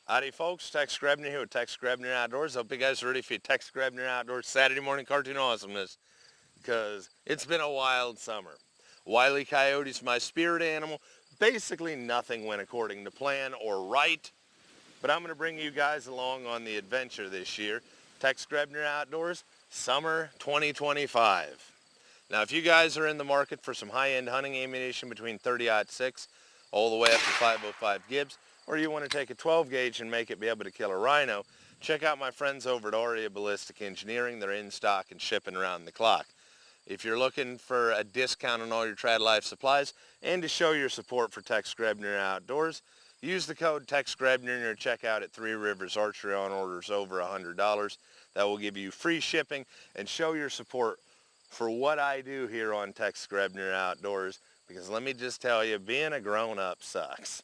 Howdy folks, Tex Grebner here with Tex Grebner Outdoors. Hope you guys are ready for your Tex Grebner Outdoors Saturday morning cartoon awesomeness, because it's been a wild summer. Whiley Coyotee's my spirit animal. Basically nothing went according to plan or right, but I'm going to bring you guys along on the adventure this year. Tex Grebner Outdoors, summer 2025. Now if you guys are in the market for some high-end hunting ammunition between 30-06 all the way up to 505 Gibbs, or you want to take a 12 gauge and make it be able to kill a rhino, check out my friends over at Aria Ballistic Engineering. They're in stock and shipping around the clock. If you're looking for a discount on all your trad life supplies and to show your support for Tex Grebner Outdoors, use the code Tex Grebner in your checkout at Three Rivers Archery on orders over $100. That will give you free shipping and show your support for what I do here on Tex Grebner Outdoors, because let me just tell you, being a grown-up sucks.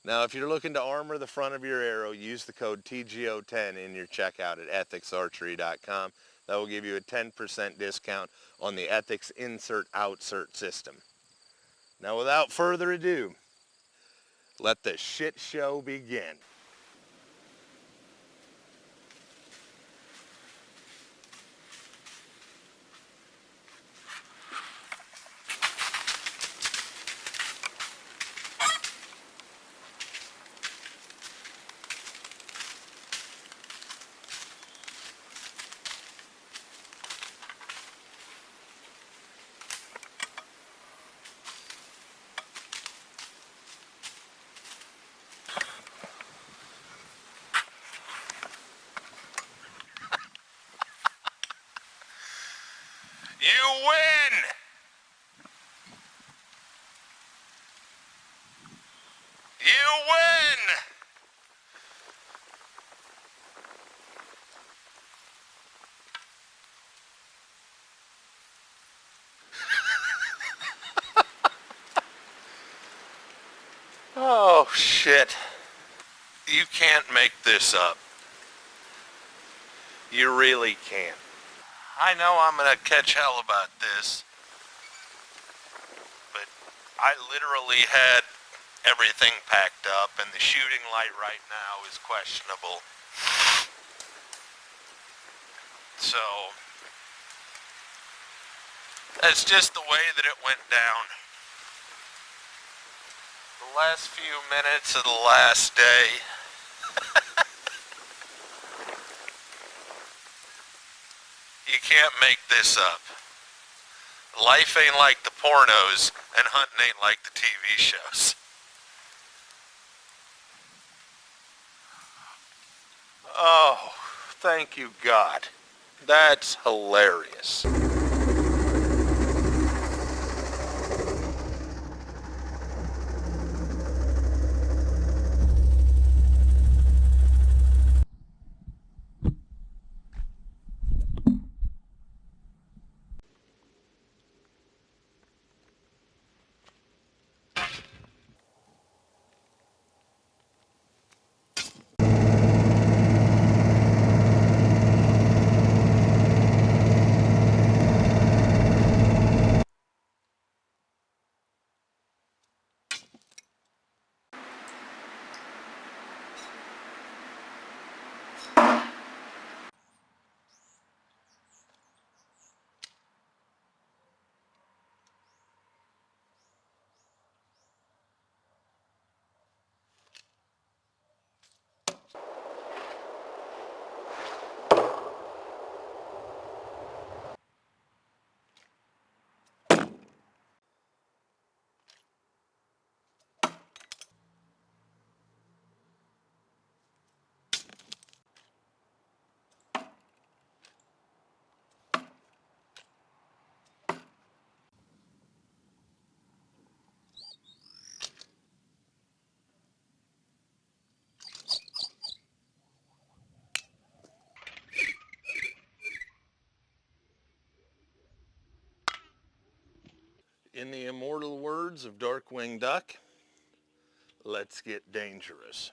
Now, if you're looking to armor the front of your arrow, use the code TGO10 in your checkout at ethicsarchery.com. That will give you a 10% discount on the Ethics insert-outsert system. Now, without further ado, let the shit show begin. You win! You win! Oh, shit. You can't make this up. You really can't. I know I'm gonna catch hell about this, but I literally had everything packed up, and the shooting light right now is questionable. So that's just the way that it went down. The last few minutes of the last day. You can't make this up. Life ain't like the pornos, and hunting ain't like the TV shows. Oh, thank you, God. That's hilarious. In the immortal words of Darkwing Duck, let's get dangerous.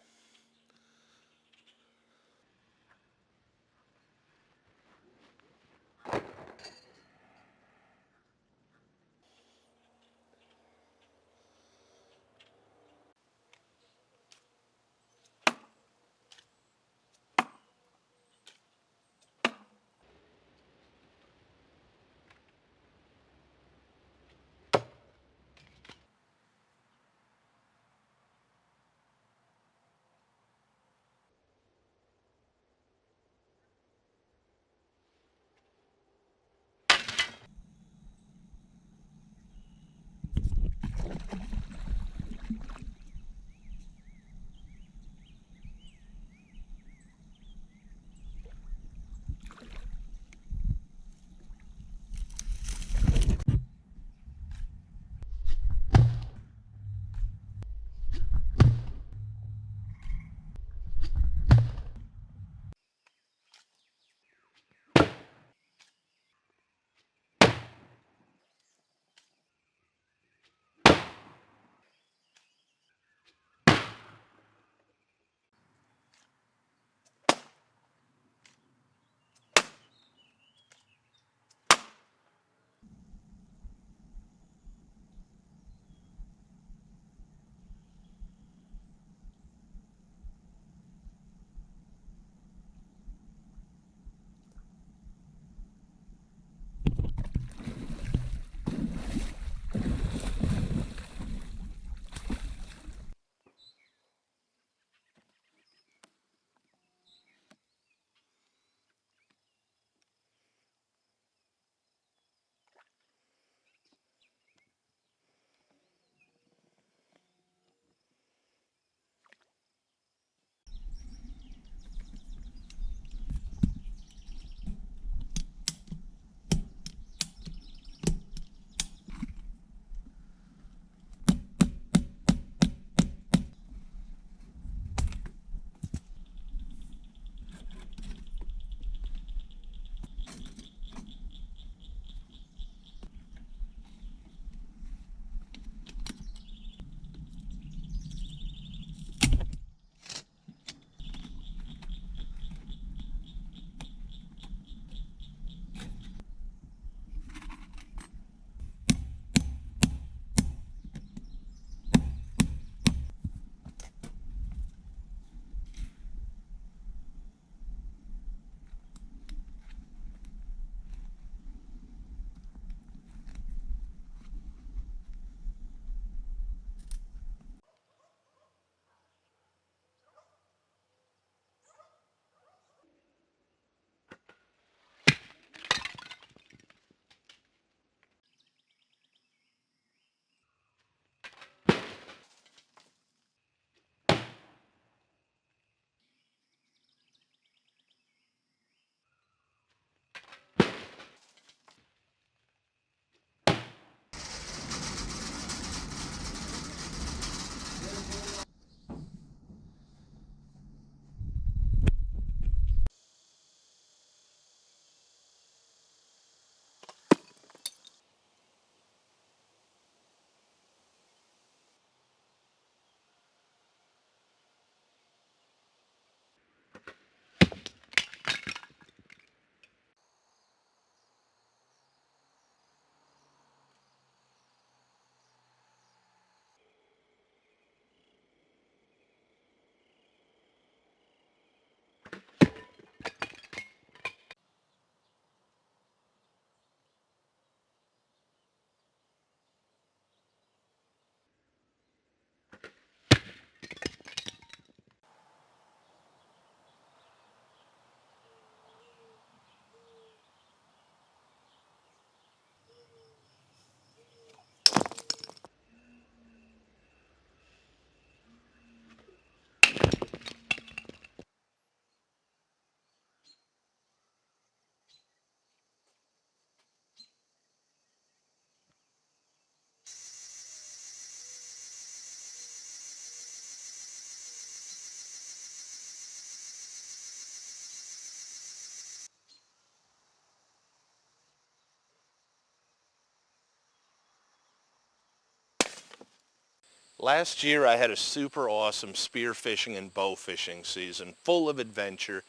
Last year I had a super awesome spearfishing and bowfishing season, full of adventure,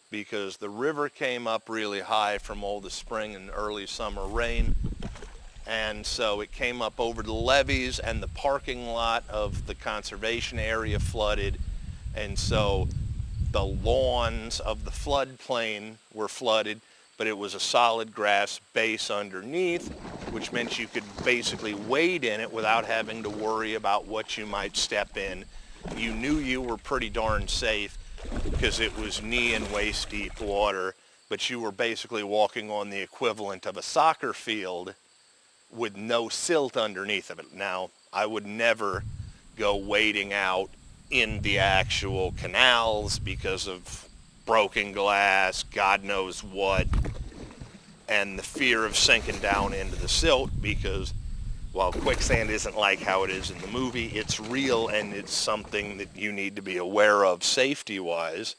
because the river came up really high from all the spring and early summer rain. And so it came up over the levees, and the parking lot of the conservation area flooded. And so the lawns of the floodplain were flooded, but it was a solid grass base underneath, which meant you could basically wade in it without having to worry about what you might step in. You knew you were pretty darn safe because it was knee and waist deep water, but you were basically walking on the equivalent of a soccer field with no silt underneath of it. Now, I would never go wading out in the actual canals because of broken glass, God knows what, and the fear of sinking down into the silt, because while quicksand isn't like how it is in the movie, it's real, and it's something that you need to be aware of safety-wise.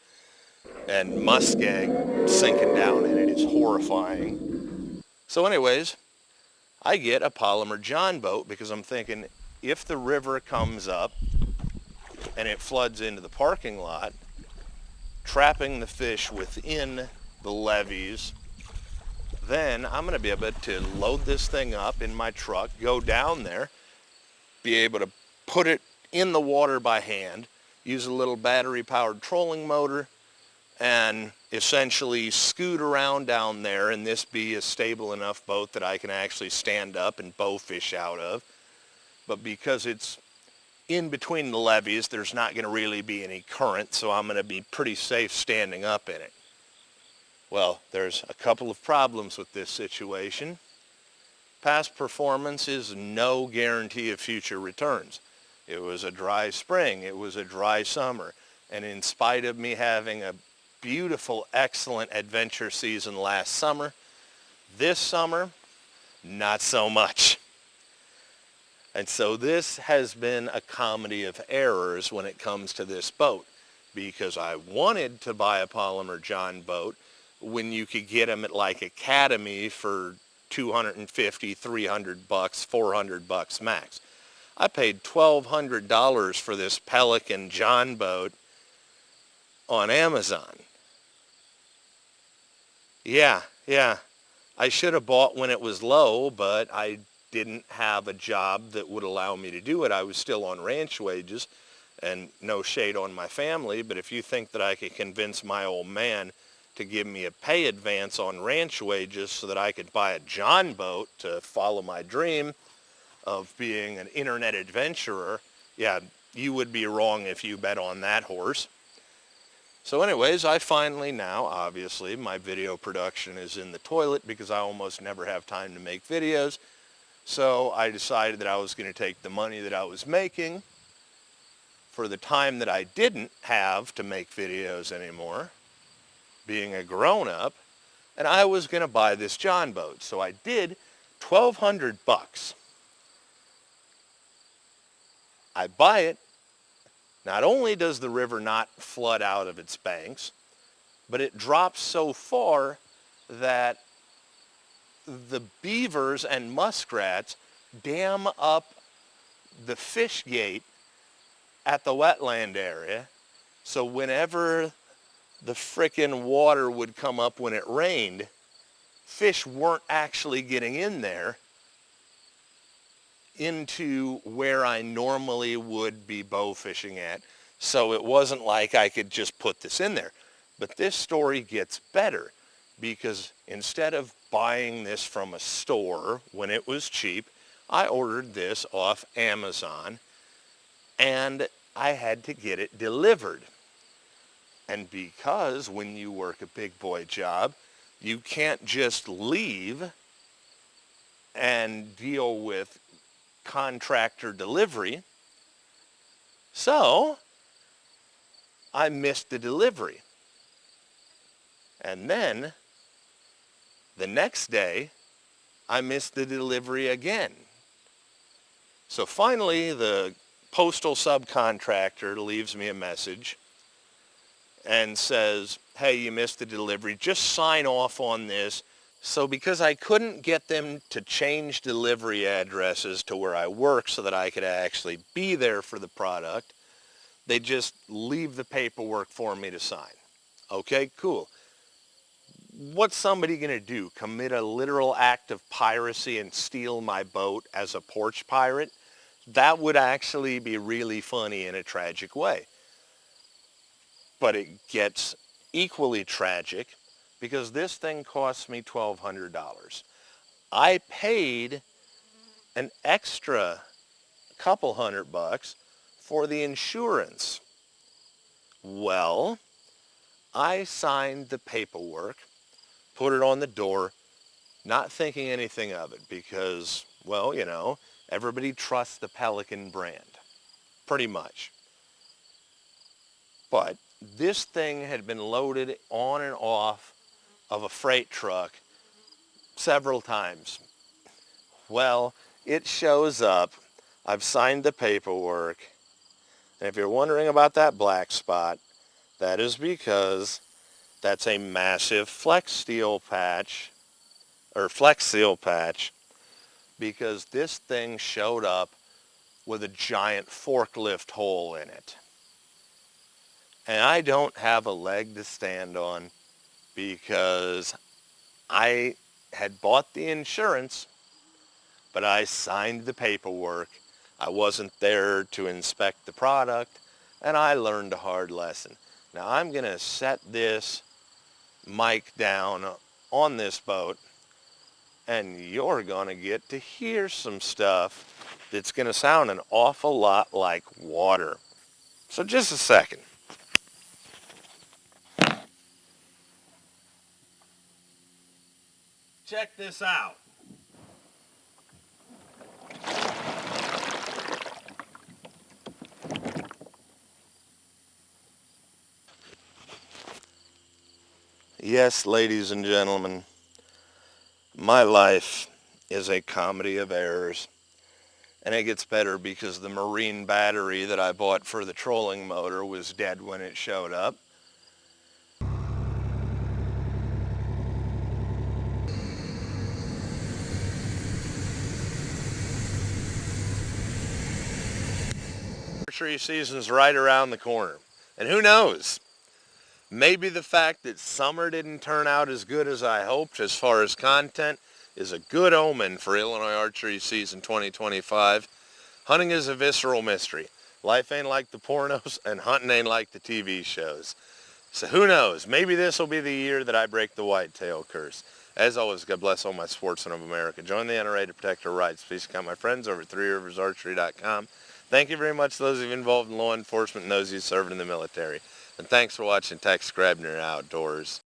And muskeg sinking down in it is horrifying. So anyways, I get a polymer John boat because I'm thinking, if the river comes up and it floods into the parking lot, trapping the fish within the levees, then I'm going to be able to load this thing up in my truck, go down there, be able to put it in the water by hand, use a little battery-powered trolling motor, and essentially scoot around down there, and this be a stable enough boat that I can actually stand up and bowfish out of. But because it's in between the levees, there's not going to really be any current, so I'm going to be pretty safe standing up in it. Well, there's a couple of problems with this situation. Past performance is no guarantee of future returns. It was a dry spring, it was a dry summer, and in spite of me having a beautiful, excellent adventure season last summer, this summer, not so much. And so this has been a comedy of errors when it comes to this boat, because I wanted to buy a polymer John boat when you could get them at like Academy for $250, $300, $400 max. I paid $1,200 for this Pelican John boat on Amazon. Yeah, I should have bought when it was low, but I didn't have a job that would allow me to do it. I was still on ranch wages, and no shade on my family, but if you think that I could convince my old man to give me a pay advance on ranch wages so that I could buy a John boat to follow my dream of being an internet adventurer, yeah, you would be wrong if you bet on that horse. So anyways, I finally now, obviously, my video production is in the toilet because I almost never have time to make videos. So I decided that I was going to take the money that I was making for the time that I didn't have to make videos anymore, being a grown-up, and I was going to buy this John boat. So I did $1,200. I buy it. Not only does the river not flood out of its banks, but it drops so far that the beavers and muskrats dam up the fish gate at the wetland area. So whenever the frickin' water would come up when it rained, fish weren't actually getting in there into where I normally would be bow fishing at. So it wasn't like I could just put this in there. But this story gets better, because instead of buying this from a store when it was cheap, I ordered this off Amazon, and I had to get it delivered. And because when you work a big boy job, you can't just leave and deal with contractor delivery, so I missed the delivery. And then the next day, I missed the delivery again. So finally, the postal subcontractor leaves me a message and says, hey, you missed the delivery. Just sign off on this So because I couldn't get them to change delivery addresses to where I work so that I could actually be there for the product, they just leave the paperwork for me to sign. Okay, cool. What's somebody going to do? Commit a literal act of piracy and steal my boat as a porch pirate? That would actually be really funny in a tragic way. But it gets equally tragic because this thing cost me $1,200. I paid an extra couple $100 for the insurance. Well, I signed the paperwork, put it on the door, not thinking anything of it because, well, you know, everybody trusts the Pelican brand, pretty much. But this thing had been loaded on and off of a freight truck several times. Well, it shows up. I've signed the paperwork. And if you're wondering about that black spot, that is because that's a massive Flex Seal patch, because this thing showed up with a giant forklift hole in it. And I don't have a leg to stand on because I had bought the insurance, but I signed the paperwork. I wasn't there to inspect the product, and I learned a hard lesson. Now I'm going to set this mic down on this boat, and you're going to get to hear some stuff that's going to sound an awful lot like water. So just a second. Check this out. Yes, ladies and gentlemen, my life is a comedy of errors. And it gets better because the marine battery that I bought for the trolling motor was dead when it showed up. Archery season's right around the corner. And who knows? Maybe the fact that summer didn't turn out as good as I hoped as far as content is a good omen for Illinois Archery season 2025. Hunting is a visceral mystery. Life ain't like the pornos, and hunting ain't like the TV shows. So who knows? Maybe this will be the year that I break the whitetail curse. As always, God bless all my sportsmen of America. Join the NRA to protect our rights. Please count my friends over at threeriversarchery.com. Thank you very much to those of you involved in law enforcement and those of you serving in the military. And thanks for watching Tex Grebner Outdoors.